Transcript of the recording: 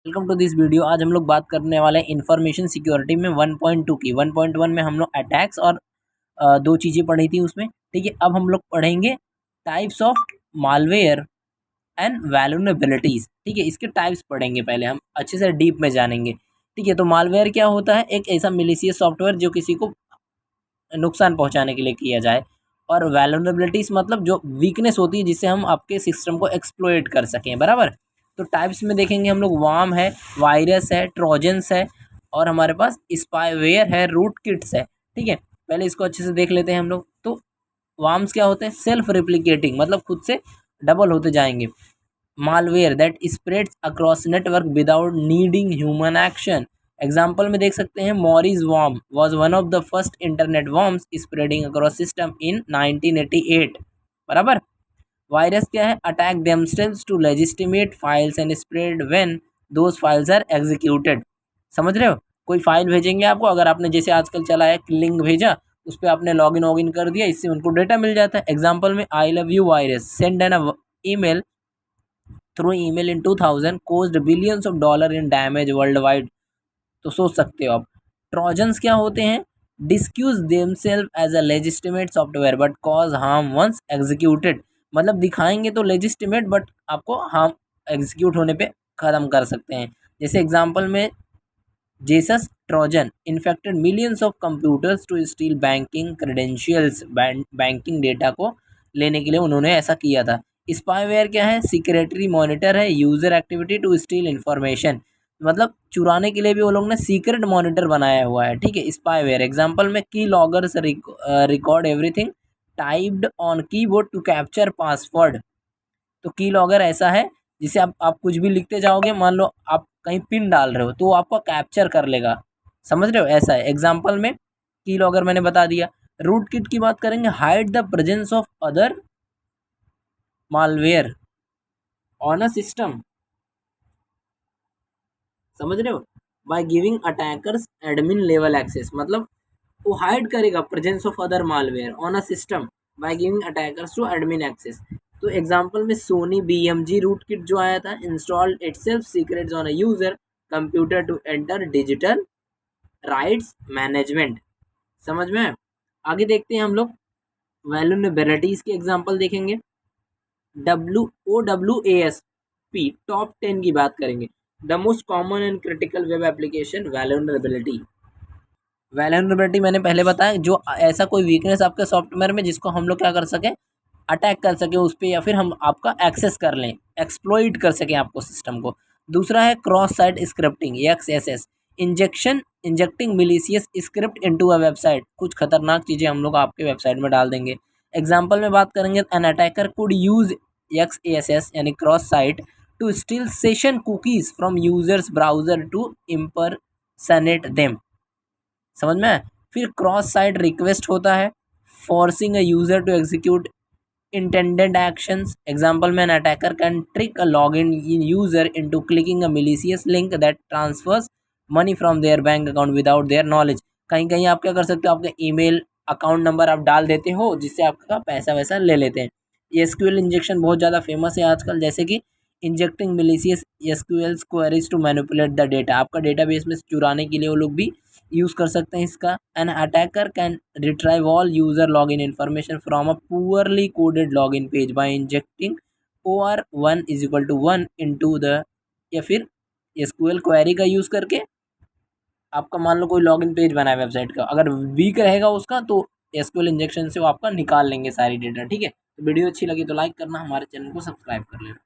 Welcome to this video. आज हम लोग बात करने वाले हैं इन्फॉर्मेशन सिक्योरिटी में 1.2 की। 1.1 में हम लोग अटैक्स और दो चीज़ें पढ़ी थी उसमें। ठीक है, अब हम लोग पढ़ेंगे टाइप्स ऑफ मालवेयर एंड वैल्नरेबिलिटीज़। ठीक है, इसके टाइप्स पढ़ेंगे, पहले हम अच्छे से डीप में जानेंगे। ठीक है, तो मालवेयर क्या होता है? एक ऐसा मिलीशियस सॉफ्टवेयर जो किसी को नुकसान पहुंचाने के लिए किया जाए। और वैल्नरेबिलिटीज़ मतलब जो वीकनेस होती है जिससे हम आपके सिस्टम को एक्सप्लॉइट कर सकें। बराबर। तो टाइप्स में देखेंगे हम लोग, वार्म है, वायरस है, ट्रोजन्स है, और हमारे पास स्पाईवेयर है, रूट किट्स है। ठीक है, पहले इसको अच्छे से देख लेते हैं हम लोग। तो वार्म्स क्या होते हैं? सेल्फ रिप्लिकेटिंग, मतलब खुद से डबल होते जाएंगे। Malware that spreads across network without needing human action. Example में देख सकते हैं, Morris worm was one of the first internet worms spreading across system in 1988। बराबर। वायरस क्या है? Attach themselves to legitimate files and spread when those files are executed. समझ रहे हो? कोई फाइल भेजेंगे आपको, अगर आपने जैसे आजकल चला है लिंक भेजा, उस पर आपने लॉगिन वॉगिन कर दिया, इससे उनको डेटा मिल जाता है। एग्जाम्पल में, I love you virus send an email through email in 2000 caused billions of dollar in damage worldwide। तो सोच सकते हो आप। ट्रोजन्स क्या होते हैं? Disguise themselves as a legitimate software but cause harm once executed. मतलब दिखाएंगे तो लेजिस्टिमेट, बट आपको हार्म एग्जीक्यूट होने पे ख़त्म कर सकते हैं। जैसे एग्जांपल में, Zeus trojan infected millions of computers to steal banking credentials. Banking data को लेने के लिए उन्होंने ऐसा किया था। स्पाईवेयर क्या है? सीक्रेटरी मॉनिटर है user activity to steal information. मतलब चुराने के लिए भी वो लोग ने सीक्रेट मॉनिटर बनाया हुआ है। ठीक है, स्पाईवेयर। एग्जांपल में, key loggers record everything typed on keyboard to capture password. तो की लॉगर ऐसा है जिसे आप कुछ भी लिखते जाओगे, मान लो आप कहीं पिन डाल रहे हो तो वो आपको कैप्चर कर लेगा। समझ रहे हो? ऐसा है। एग्जाम्पल में की लॉगर मैंने बता दिया। रूट किट की बात करेंगे, hide the presence of other malware on a system. समझ रहे हो? By giving attackers admin level access. मतलब वो हाइड करेगा presence of other malware on a system by giving attackers to admin access. तो एग्जांपल में, सोनी BMG रूट किट जो आया था, installed itself secretly on a user computer to enter digital rights management. समझ में आया? आगे देखते हैं हम लोग, वैल्यूनेबिलिटीज के एग्जांपल देखेंगे। WOWASP टॉप 10 की बात करेंगे। The most common and critical web application vulnerability. Vulnerability मैंने पहले बताया, जो ऐसा कोई वीकनेस आपके सॉफ्टवेयर में जिसको हम लोग क्या कर सकें, अटैक कर सकें उस पर, या फिर हम आपका एक्सेस कर लें, एक्सप्लॉइट कर सकें आपको सिस्टम को। दूसरा है cross site scripting, XSS। Injecting malicious script into a website. कुछ खतरनाक चीज़ें हम लोग आपके वेबसाइट में डाल देंगे। एग्जाम्पल में बात करेंगे, an attacker could use XASS यानी cross site to steal session cookies from users browser to impersonate them. समझ में आया? फिर क्रॉस साइट रिक्वेस्ट होता है, forcing a user to execute intended actions। Example में, an attacker can trick a login user into clicking a malicious link that transfers money from their bank account without their knowledge। कहीं कहीं आप क्या कर सकते हो, आपका ईमेल अकाउंट नंबर आप डाल देते हो जिससे आपका पैसा वैसा ले लेते हैं। ये SQL इंजेक्शन बहुत ज़्यादा फेमस है आजकल, जैसे कि injecting malicious SQL queries to manipulate the data. आपका डेटाबेस में चुराने के लिए वो लोग भी यूज़ कर सकते हैं इसका। An attacker can retrieve all user login information from a poorly coded login page by injecting OR1 = 1 into the, या फिर SQL क्वेरी का यूज़ करके आपका मान लो कोई लॉगिन पेज बना है वेबसाइट का, अगर वीक रहेगा उसका तो SQL इंजेक्शन से वो आपका निकाल लेंगे सारी डेटा। ठीक है, तो वीडियो अच्छी लगी तो लाइक करना, हमारे चैनल को सब्सक्राइब कर लेना।